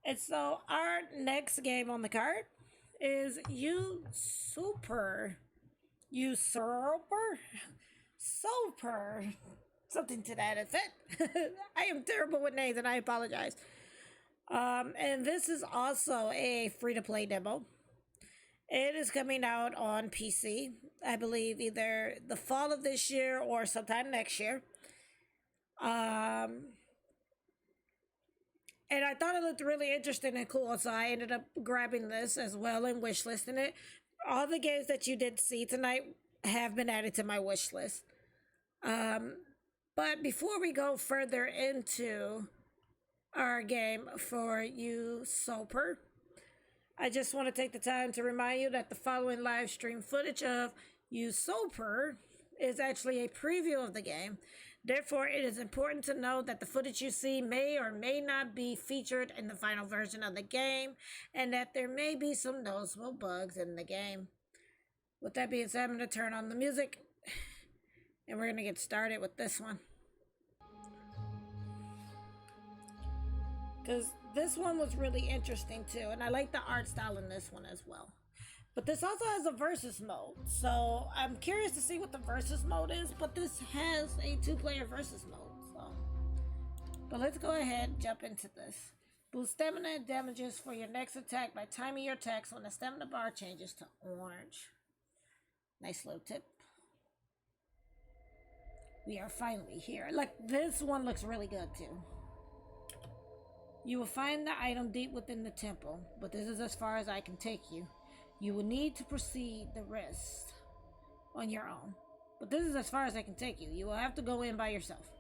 And so our next game on the card is Usurper. Usurper? Super. Something to that effect. I am terrible with names and I apologize. And this is also a free-to-play demo. It is coming out on PC, I believe either the fall of this year or sometime next year. And I thought it looked really interesting and cool, so I ended up grabbing this as well and wishlisting it. All the games that you did see tonight have been added to my wish list. But before we go further into our game for Usurper, I just want to take the time to remind you that the following live stream footage of Usurper is actually a preview of the game. Therefore, it is important to know that the footage you see may or may not be featured in the final version of the game, and that there may be some noticeable bugs in the game. With that being said, I'm going to turn on the music, and we're going to get started with this one. Because this one was really interesting too, and I like the art style in this one as well. But this also has a versus mode, so I'm curious to see what the versus mode is, but this has a 2-player versus mode, so. But let's go ahead and jump into this. Boost stamina and damages for your next attack by timing your attacks when the stamina bar changes to orange. Nice little tip. We are finally here. Like, this one looks really good too. You will find the item deep within the temple, but this is as far as I can take you. You will need to proceed the rest on your own. But this is as far as I can take you. You will have to go in by yourself.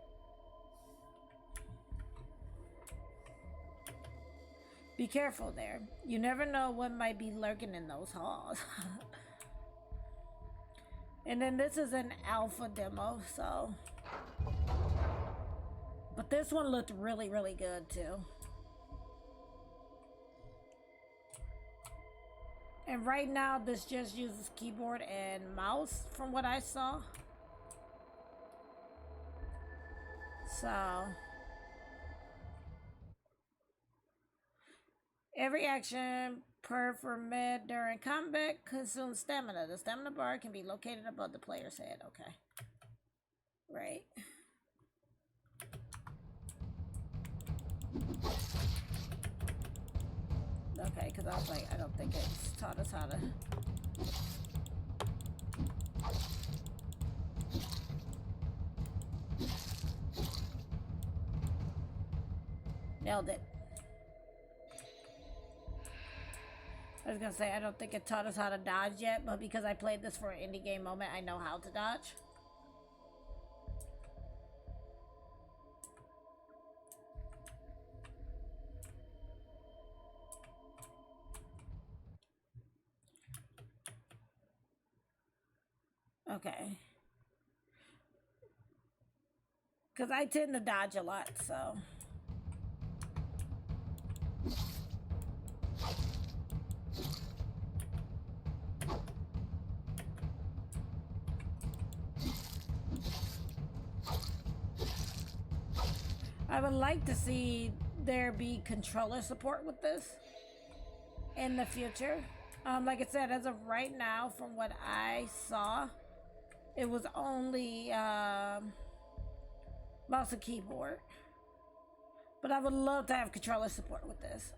Be careful there. You never know what might be lurking in those halls. And then this is an alpha demo, so. But this one looked really, really good too. And right now, this just uses keyboard and mouse from what I saw. So, every action performed during combat consumes stamina. The stamina bar can be located above the player's head. Okay. Right. Okay, because I was like, I don't think it's taught us how to. Nailed it. I was gonna say, I don't think it taught us how to dodge yet, but because I played this for an indie game moment, I know how to dodge. Okay. Because I tend to dodge a lot, so. I would like to see there be controller support with this in the future. Like I said, as of right now, from what I saw, it was only mouse and keyboard. But I would love to have controller support with this.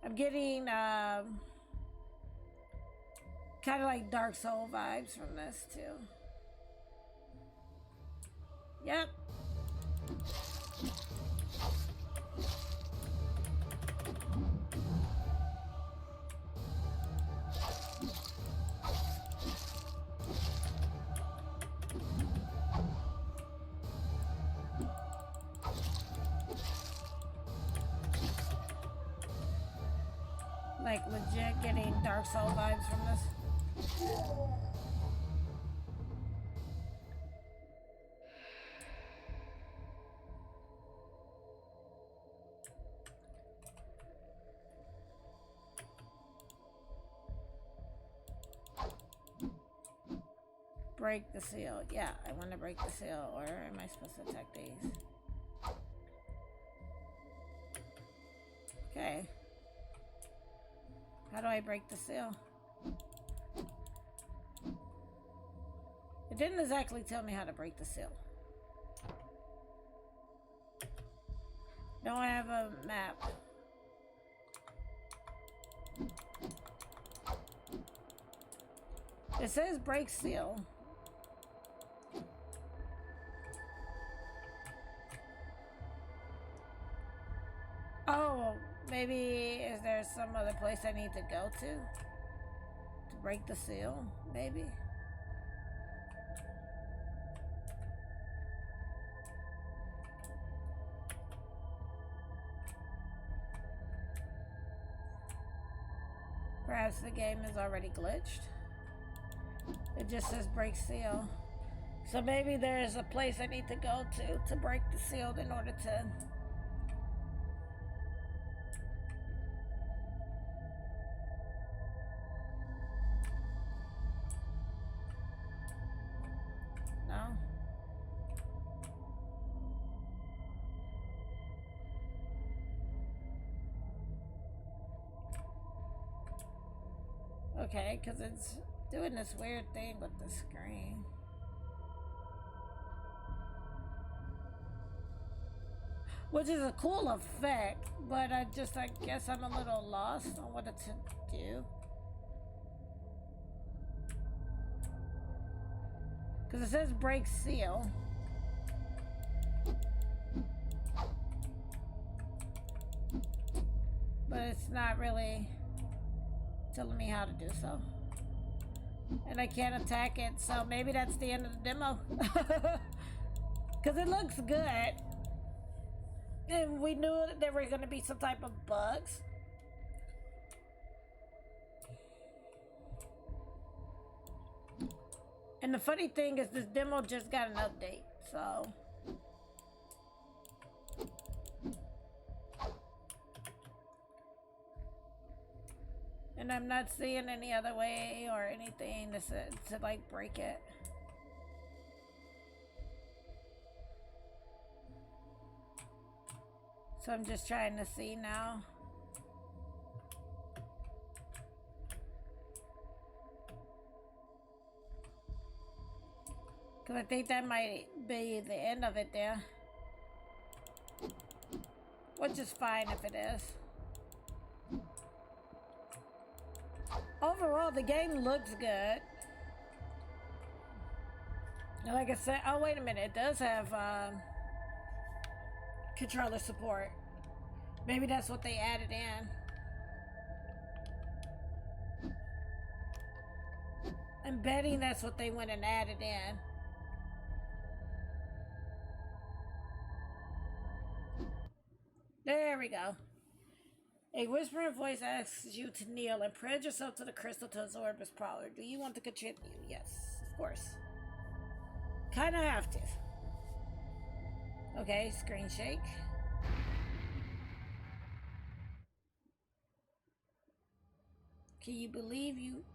I'm getting kind of like Dark Soul vibes from this too. Yep. Like legit getting Dark Soul vibes from this. Break the seal. Yeah, I want to break the seal. Or am I supposed to attack these? Okay. How do I break the seal? It didn't exactly tell me how to break the seal. Don't have a map. It says break seal. Oh, maybe is there some other place I need to go to break the seal? Maybe. Perhaps the game is already glitched. It just says break seal. So maybe there is a place I need to go to break the seal in order to... No? Okay, because it's doing this weird thing with the screen. Which is a cool effect, but I guess I'm a little lost on what it to do. Because it says break seal. But it's not really telling me how to do so. And I can't attack it, so maybe that's the end of the demo. Because it looks good. And we knew that there were going to be some type of bugs. And the funny thing is this demo just got an update, so... And I'm not seeing any other way or anything to like break it. So I'm just trying to see now. Because I think that might be the end of it there. Which is fine if it is. Overall, the game looks good. Like I said, oh wait a minute, it does have controller support. Maybe that's what they added in. I'm betting that's what they went and added in. There we go. A whispering voice asks you to kneel and pledge yourself to the crystal to absorb its power. Do you want to contribute? Yes, of course. Kinda have to. Okay, screen shake.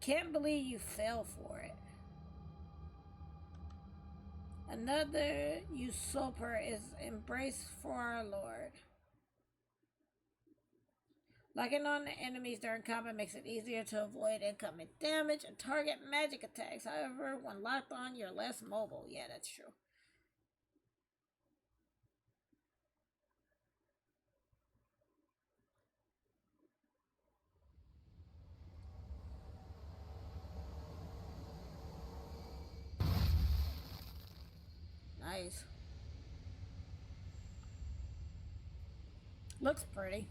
Can't believe you fell for it. Another usurper is embraced for our Lord. Locking on the enemies during combat makes it easier to avoid incoming damage and target magic attacks. However, when locked on, you're less mobile. Yeah, that's true. Nice. Looks pretty.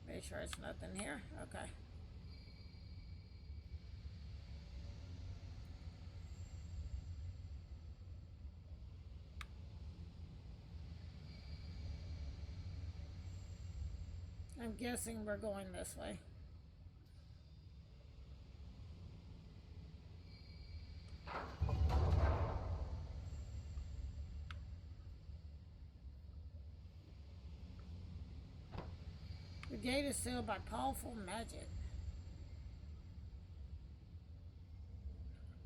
Make sure it's nothing here. Okay. I'm guessing we're going this way. The gate is sealed by powerful magic.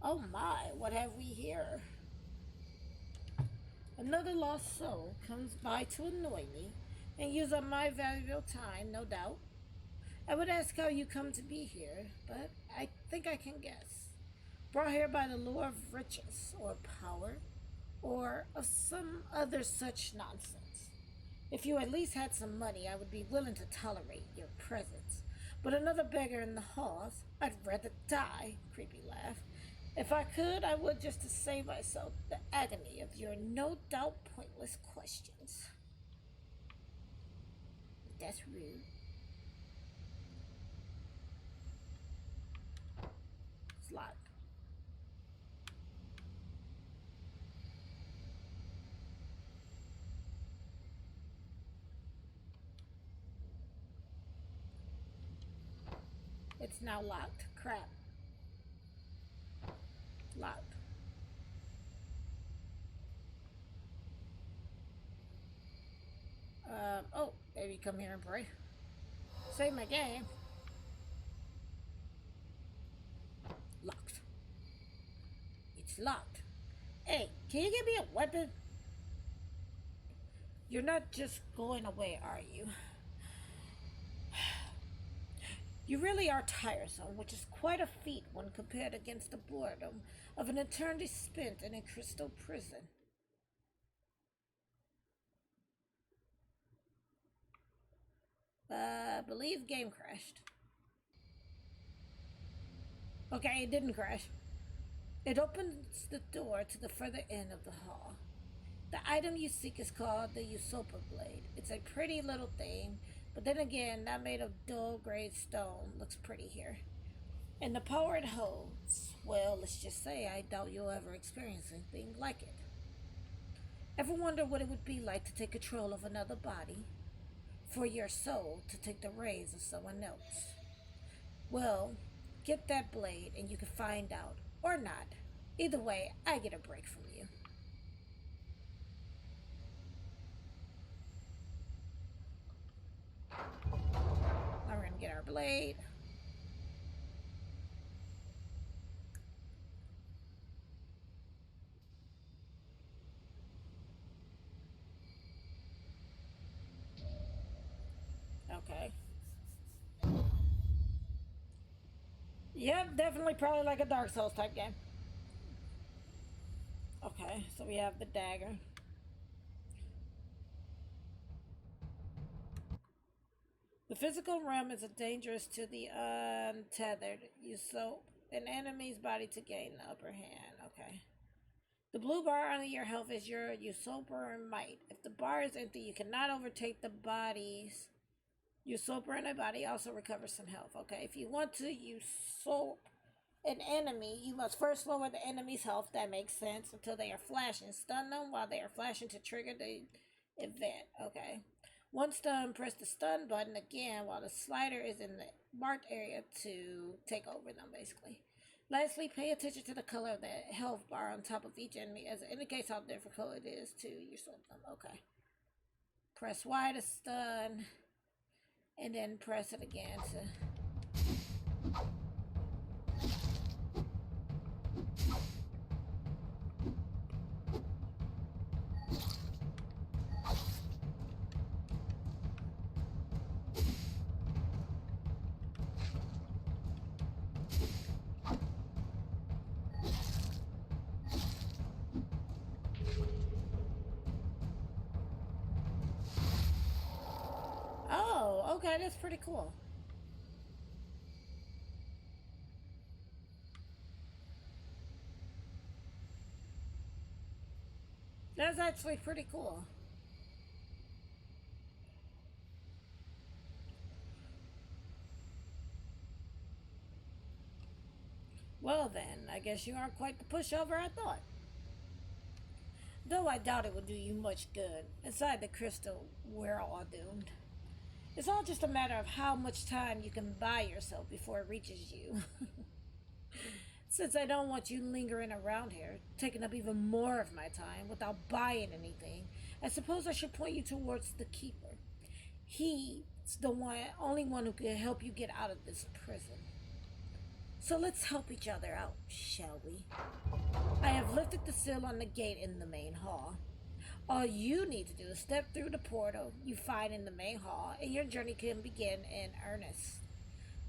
Oh my, what have we here? Another lost soul comes by to annoy me and use up my valuable time, no doubt. I would ask how you come to be here, but I think I can guess. Brought here by the lure of riches or power, or of some other such nonsense. If you at least had some money, I would be willing to tolerate your presence. But another beggar in the halls, I'd rather die, creepy laugh. If I could, I would just to save myself the agony of your no doubt pointless questions. That's rude. It's locked. It's now locked. Crap. Locked. Oh, maybe come here and pray. Save my game. Locked. It's locked. Hey, can you give me a weapon? You're not just going away, are you? You really are tiresome, which is quite a feat when compared against the boredom of an eternity spent in a crystal prison. I believe game crashed. Okay, it didn't crash. It opens the door to the further end of the hall. The item you seek is called the Usurper Blade. It's a pretty little thing, but then again, not made of dull gray stone. Looks pretty here. And the power it holds, well, let's just say I doubt you'll ever experience anything like it. Ever wonder what it would be like to take control of another body? For your soul to take the reins of someone else? Well, get that blade and you can find out. Or not. Either way, I get a break from you. Now we're gonna get our blade. Okay. Yep, definitely probably like a Dark Souls type game. Okay, so we have the dagger. The physical realm is dangerous to the untethered. You soak an enemy's body to gain the upper hand. Okay. The blue bar under your health is your usurper might. If the bar is empty, you cannot overtake the body's usurper, and a body also recovers some health. Okay, if you want to usurp an enemy, you must first lower the enemy's health. That makes sense. Until they are flashing. Stun them while they are flashing to trigger the event. Okay. Once stunned, press the stun button again while the slider is in the marked area to take over them, basically. Lastly, pay attention to the color of the health bar on top of each enemy as it indicates how difficult it is to usurp them. Okay. Press Y to stun, and then press it again to... Oh, okay, that's pretty cool. That's actually pretty cool. Well then, I guess you aren't quite the pushover I thought. Though I doubt it would do you much good. Inside the crystal, we're all doomed. It's all just a matter of how much time you can buy yourself before it reaches you. Since I don't want you lingering around here, taking up even more of my time without buying anything, I suppose I should point you towards the Keeper. He's the only one who can help you get out of this prison. So let's help each other out, shall we? I have lifted the seal on the gate in the main hall. All you need to do is step through the portal you find in the main hall, and your journey can begin in earnest.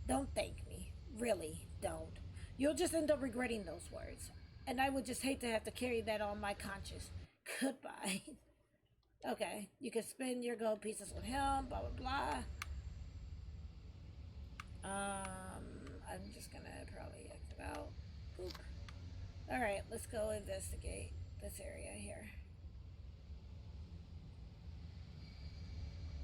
Don't thank me. Really, don't. You'll just end up regretting those words. And I would just hate to have to carry that on my conscience. Goodbye. Okay, you can spend your gold pieces with him, blah, blah, blah. I'm just gonna probably exit out. Boop. Alright, let's go investigate this area here.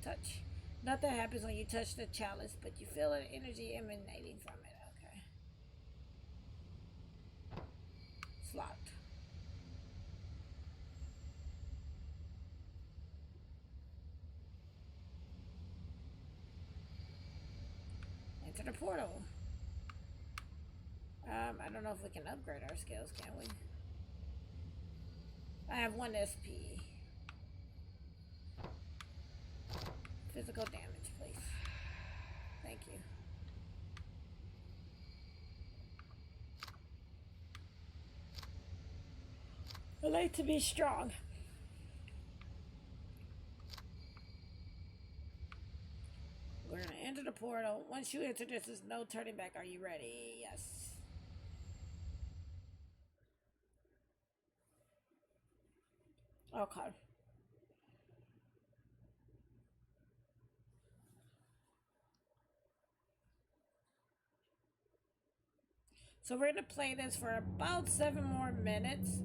Touch. Nothing happens when you touch the chalice, but you feel an energy emanating from it. Okay. It's locked. Enter the portal. I don't know if we can upgrade our skills, can we? I have 1 SP. Physical damage, please. Thank you. I like to be strong. We're gonna enter the portal. Once you enter, this is no turning back. Are you ready? Yes. Okay. So we're gonna play this for about 7 more minutes,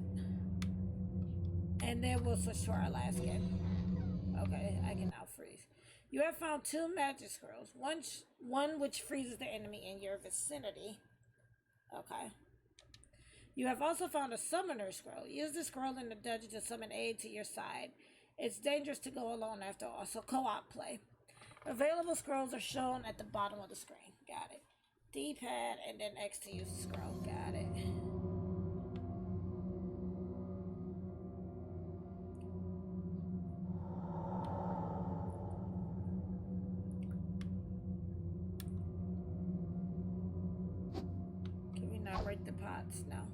and then we'll switch to our last game. Okay, I can now freeze. You have found 2 magic scrolls. One which freezes the enemy in your vicinity. Okay. You have also found a summoner scroll. Use the scroll in the dungeon to summon aid to your side. It's dangerous to go alone after all, so co-op play. Available scrolls are shown at the bottom of the screen. Got it. D-pad and then X to use the scroll. Got it. Can we not rate the pots? No.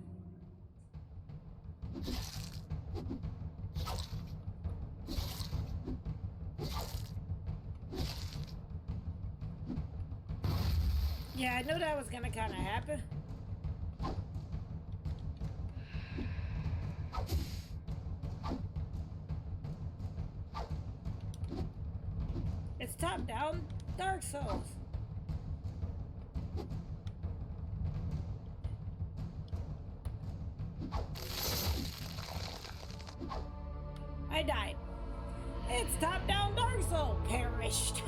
Yeah, I knew that was gonna kind of happen. It's top down Dark Souls. I died. It's top down Dark Souls. Perished.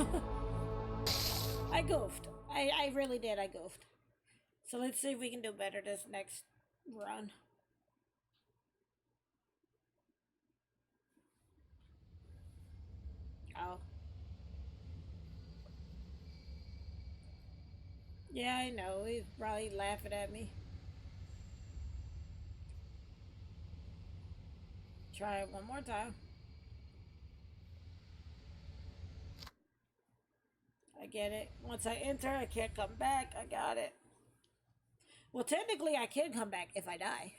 I goofed. I really did. I goofed. So let's see if we can do better this next run. Oh. Yeah, I know. He's probably laughing at me. Try it one more time. I get it. Once I enter, I can't come back. I got it. Well, technically, I can come back if I die.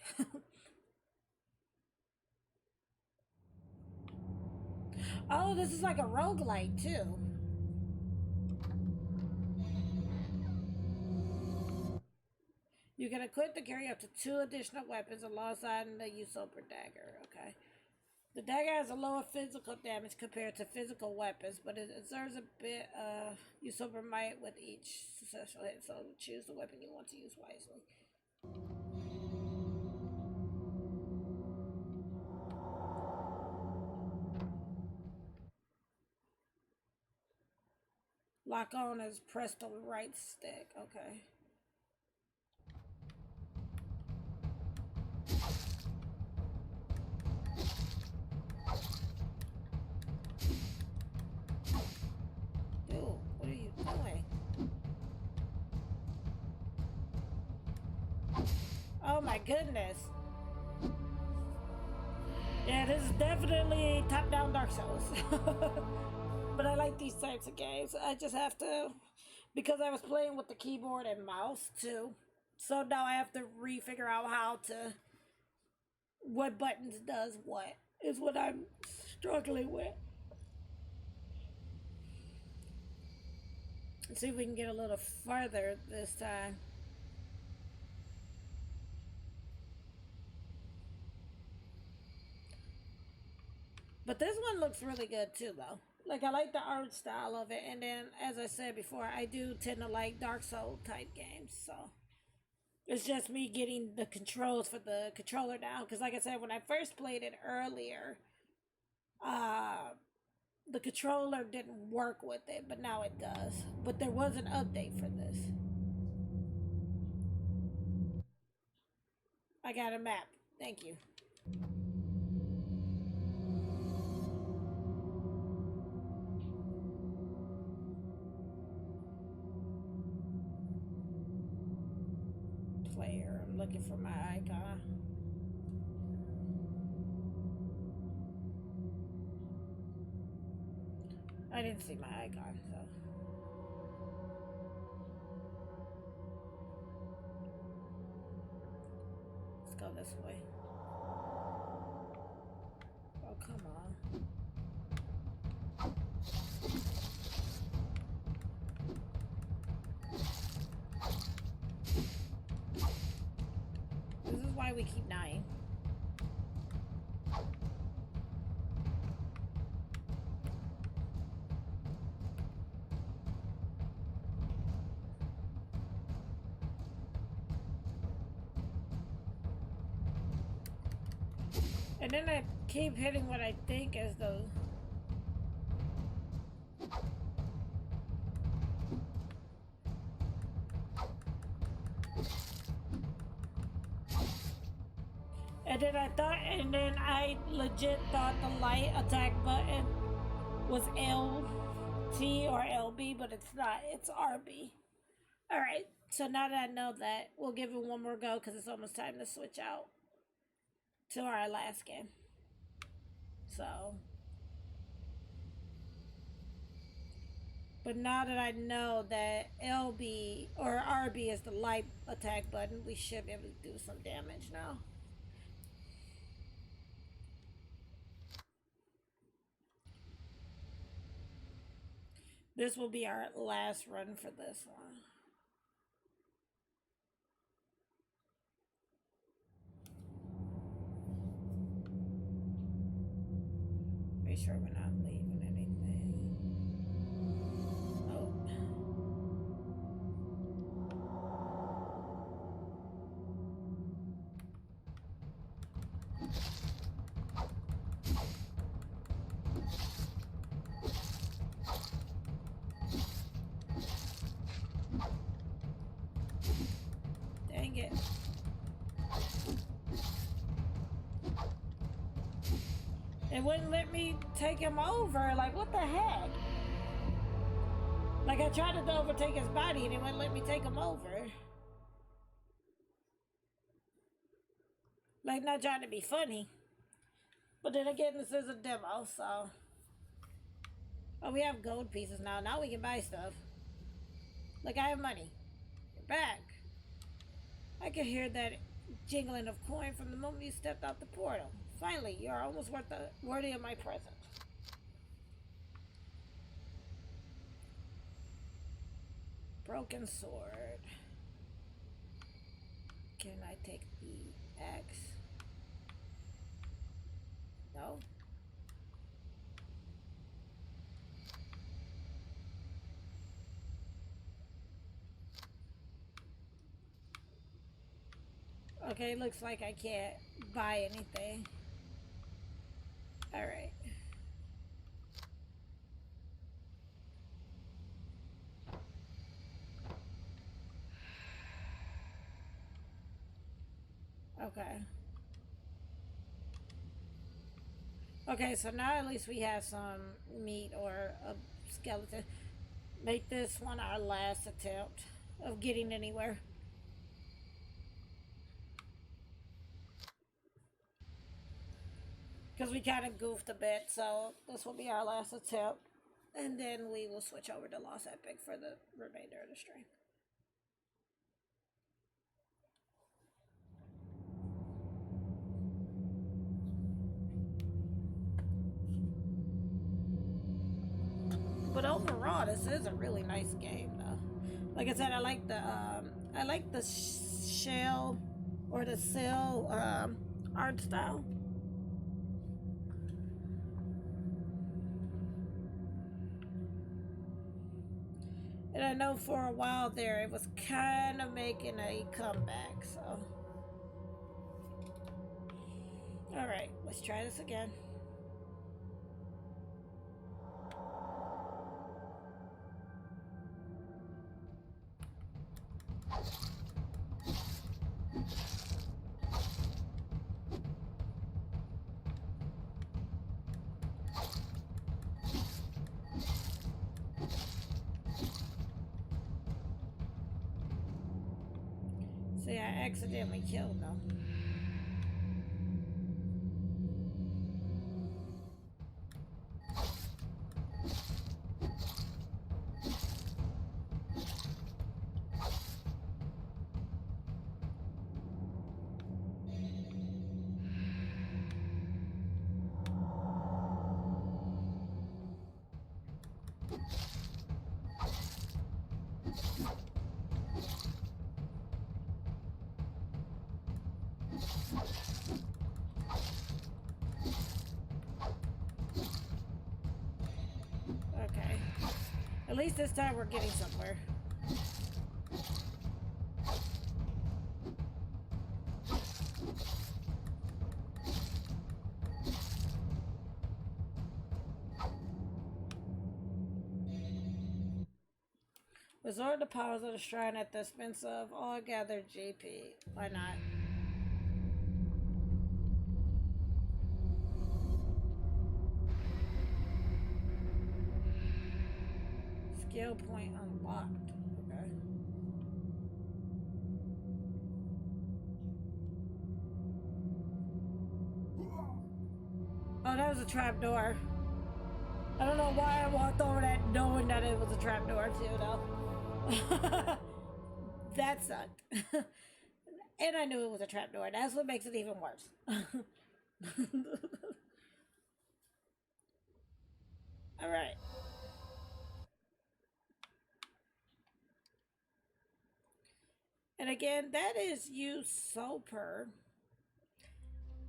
Oh, this is like a roguelike, too. You can equip to carry up to 2 additional weapons alongside the Usurper Dagger. Okay. The dagger has a lower physical damage compared to physical weapons, but it exerts a bit Usurper might with each successful hit, so choose the weapon you want to use wisely. Lock on is press the right stick. Okay. Dude, what are you doing? Oh my goodness. Yeah, this is definitely top-down Dark Souls. But I like these types of games. I just have to, because I was playing with the keyboard and mouse too. So now I have to re-figure out how to, what buttons does what, is what I'm struggling with. Let's see if we can get a little further this time. But this one looks really good too, though. Like, I like the art style of it, and then, as I said before, I do tend to like Dark Souls type games, so it's just me getting the controls for the controller down. Because, like I said, when I first played it earlier, the controller didn't work with it, but now it does. But there was an update for this. I got a map. Thank you. Player. I'm looking for my icon. I didn't see my icon, so. Let's go this way. Oh, come on. This is why we keep dying. And then I keep hitting what I think is the... And then I legit thought the light attack button was LT or LB, but it's not. It's RB. Alright, so now that I know that, we'll give it one more go because it's almost time to switch out to our last game. So, but now that I know that LB or RB is the light attack button, we should be able to do some damage now. This will be our last run for this one. Make sure we're not leaving anything. Oh. Dang it. It wouldn't let me take him over. Like, what the heck? Like, I tried to overtake his body and it wouldn't let me take him over. Like, not trying to be funny. But then again, this is a demo, so... Oh, we have gold pieces now. Now we can buy stuff. Look, I have money. You're back. I could hear that jingling of coin from the moment you stepped out the portal. Finally, you are almost worthy of my presence. Broken sword. Can I take the axe? No. Okay, looks like I can't buy anything. Alright. Okay. Okay, so now at least we have some meat or a skeleton. Make this one our last attempt of getting anywhere. Because we kind of goofed a bit, so this will be our last attempt. And then we will switch over to Lost Epic for the remainder of the stream. But overall, this is a really nice game, though. Like I said, I like the shell or the cell art style. And I know for a while there, it was kind of making a comeback, so. Alright, let's try this again. See, I accidentally killed them. Okay. At least this time we're getting somewhere. Resort the powers of the shrine at the expense of all gathered GP. Why not? Skill point unlocked. Okay. Oh, that was a trap door. I don't know why I walked over that knowing that it was a trap door too, though. That sucked. And I knew it was a trap door. That's what makes it even worse. Alright. And again, that is Usurper.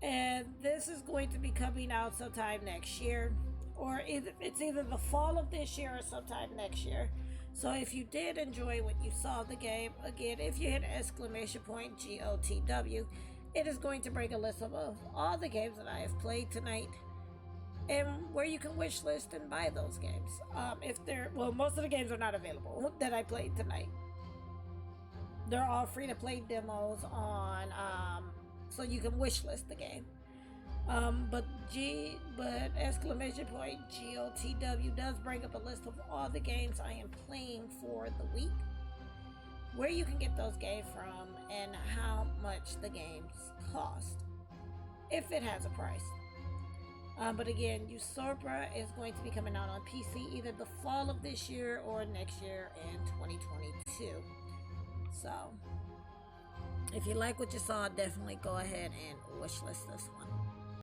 And this is going to be coming out sometime next year. Or it's either the fall of this year or sometime next year. So if you did enjoy what you saw of the game, again, if you hit exclamation point GOTW, it is going to bring a list of all the games that I have played tonight and where you can wish list and buy those games. Most of the games are not available that I played tonight. They're all free to play demos on, so you can wish list the game. But exclamation point GOTW does bring up a list of all the games I am playing for the week, where you can get those games from, and how much the games cost, if it has a price. But again, Usurper is going to be coming out on PC either the fall of this year or next year in 2022. So, if you like what you saw, definitely go ahead and wishlist this one.